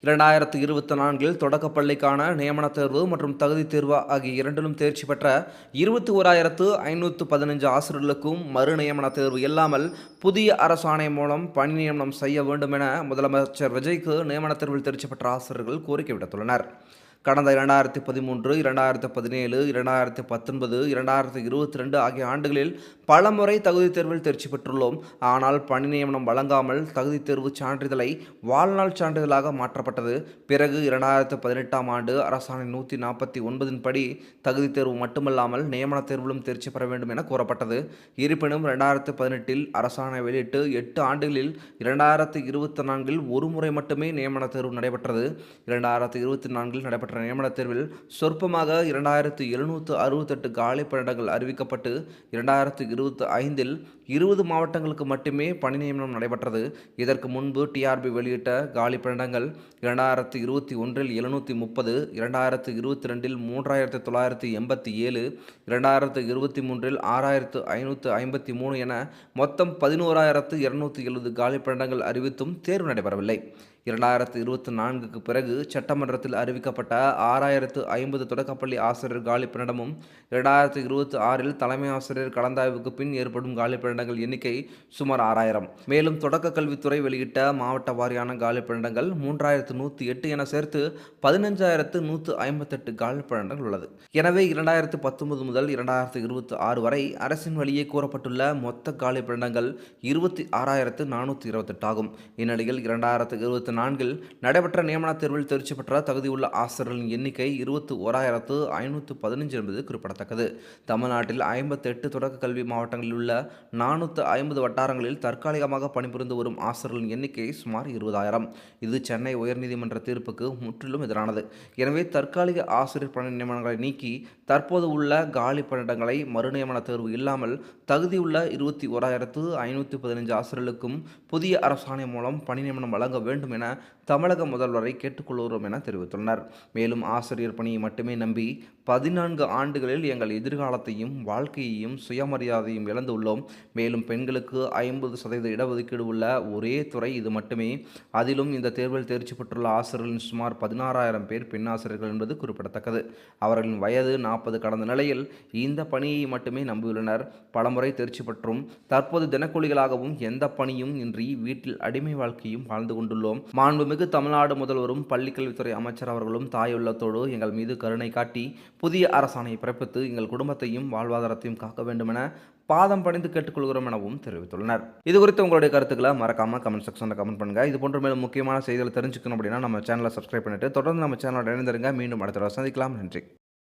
2024 தொடக்கப் பள்ளிக்கான நியமனத் தேர்வு மற்றும் தகுதித் தேர்வு ஆகிய இரண்டிலும் தேர்ச்சி பெற்ற 21,515 ஆசிரியர்களுக்கும் மறு நியமனத் தேர்வு இல்லாமல் புதிய அரசாணை மூலம் பணி நியமனம் செய்ய வேண்டும் என முதலமைச்சர் விஜய்க்கு நியமனத் தேர்வில் தேர்ச்சி பெற்ற ஆசிரியர்கள் கோரிக்கை விடுத்துள்ளனர். கடந்த 2013, 2017, 2019, 2022 ஆகிய ஆண்டுகளில் பலமுறை தகுதித் தேர்வில் தேர்ச்சி பெற்றுள்ளோம். ஆனால் பணி நியமனம் வழங்காமல் தகுதித் தேர்வு சான்றிதழை வாழ்நாள் சான்றிதழாக மாற்றப்பட்டது. பிறகு 2018ஆம் ஆண்டு அரசாணை 149 படி தகுதித் தேர்வு மட்டுமல்லாமல் நியமனத் தேர்விலும் தேர்ச்சி பெற வேண்டும் என கூறப்பட்டது. இருப்பினும் 2018இல் அரசாணை வெளியிட்டு 8 ஆண்டுகளில் 2024இல் ஒருமுறை மட்டுமே நியமனத் தேர்வு நடைபெற்றது. 2024இல் நடைபெற்ற நியமனத் தேர்வில் சொற்பமாக 2768 காலி பணியிடங்கள் அறிவிக்கப்பட்டு 2025இல் 20 மாவட்டங்களுக்கு மட்டுமே பணி நியமனம் நடைபெற்றது. இதற்கு முன்பு டிஆர்பி வெளியிட்ட காலி பணியிடங்கள் 2021இல் 730, 2022இல் 3987, 2023இல் 6553 என மொத்தம் 11,270 காலி பணியிடங்கள் அறிவித்தும் தேர்வு நடைபெறவில்லை. 2024க்கு பிறகு சட்டமன்றத்தில் அறிவிக்கப்பட்ட 6,050 தொடக்கப்பள்ளி ஆசிரியர் காலி பணியிடமும் 2026இல் தலைமை ஆசிரியர் கலந்தாய்வுக்கு பின் ஏற்படும் காலி பணியிடங்கள் எண்ணிக்கை சுமார் 6,000. மேலும் தொடக்க கல்வித்துறை வெளியிட்ட மாவட்ட வாரியான காலி பணியிடங்கள் 3,108 என சேர்த்து 15,158 காலி பணியிடங்கள் உள்ளது. எனவே 2019 முதல் 2026 வரை அரசின் வழியே கூறப்பட்டுள்ள மொத்த காலி பணியிடங்கள் 26,428 ஆகும். இந்நிலையில் 2024இல் நடைபெற்ற நியமனத் தேர்வில் தேர்ச்சி பெற்ற தகுதியுள்ள ஆசிரியர்களின் எண்ணிக்கை 21,515 என்பது குறிப்பிடத்தக்கது. தமிழ்நாட்டில் 58 தொடக்க கல்வி மாவட்டங்களில் உள்ள 450 வட்டாரங்களில் தற்காலிகமாக பணிபுரிந்து வரும் ஆசிரியர்களின் எண்ணிக்கை சுமார் 20,000. இது சென்னை உயர்நீதிமன்ற தீர்ப்புக்கு முற்றிலும் எதிரானது. எனவே தற்காலிக ஆசிரியர் பணி நியமனங்களை நீக்கி தற்போது உள்ள காலி பணியிடங்களை மறுநியமன தேர்வு இல்லாமல் தகுதியுள்ள 21,515 ஆசிரியர்களுக்கும் புதிய அரசாணை மூலம் பணி நியமனம் வழங்க வேண்டும் என தமிழக முதல்வரை கேட்டுக்கொள்கிறோம் என தெரிவித்துள்ளனர். மேலும் ஆசிரியர் பணியை மட்டுமே நம்பி 14 ஆண்டுகளில் எங்கள் எதிர்காலத்தையும் வாழ்க்கையையும் சுயமரியாதையும் இழந்து உள்ளோம். மேலும் பெண்களுக்கு 50% இடஒதுக்கீடு உள்ள ஒரே துறை இது மட்டுமே. அதிலும் இந்த தேர்வில் தேர்ச்சி பெற்றுள்ள ஆசிரியர்களின் சுமார் 16,000 பேர் பெண் ஆசிரியர்கள் என்பது குறிப்பிடத்தக்கது. அவர்களின் வயது 40 கடந்த நிலையில் இந்த பணியை மட்டுமே நம்பியுள்ளனர். பலமுறை தேர்ச்சி பெற்றும் தற்போது தினக்கூலிகளாகவும் எந்த பணியும் இன்றி வீட்டில் அடிமை வாழ்க்கையும் வாழ்ந்து கொண்டுள்ளோம். மாண்புமிகு தமிழ்நாடு முதல்வரும் பள்ளிக்கல்வித்துறை அமைச்சர் அவர்களும் தாயுள்ளத்தோடு எங்கள் மீது கருணை காட்டி புதிய அரசாணையை பிறப்பித்து எங்கள் குடும்பத்தையும் வாழ்வாதாரத்தையும் காக்க வேண்டும் என பாதம் பணிந்து கேட்டுக்கொள்கிறோம் எனவும் தெரிவித்துள்ளனர். இது குறித்து உங்களுடைய கருத்துக்களை மறக்காம கமெண்ட் செக்ஷனில் கமெண்ட் பண்ணுங்க. இது போன்ற மேலும் முக்கியமான செய்திகளை தெரிஞ்சுக்கணும் அப்படின்னா நம்ம சேனலை சப்ஸ்கிரைப் பண்ணிட்டு தொடர்ந்து நம்ம சேனலோட இணைந்திருங்க. மீண்டும் அடுத்த சந்திக்கலாம். நன்றி.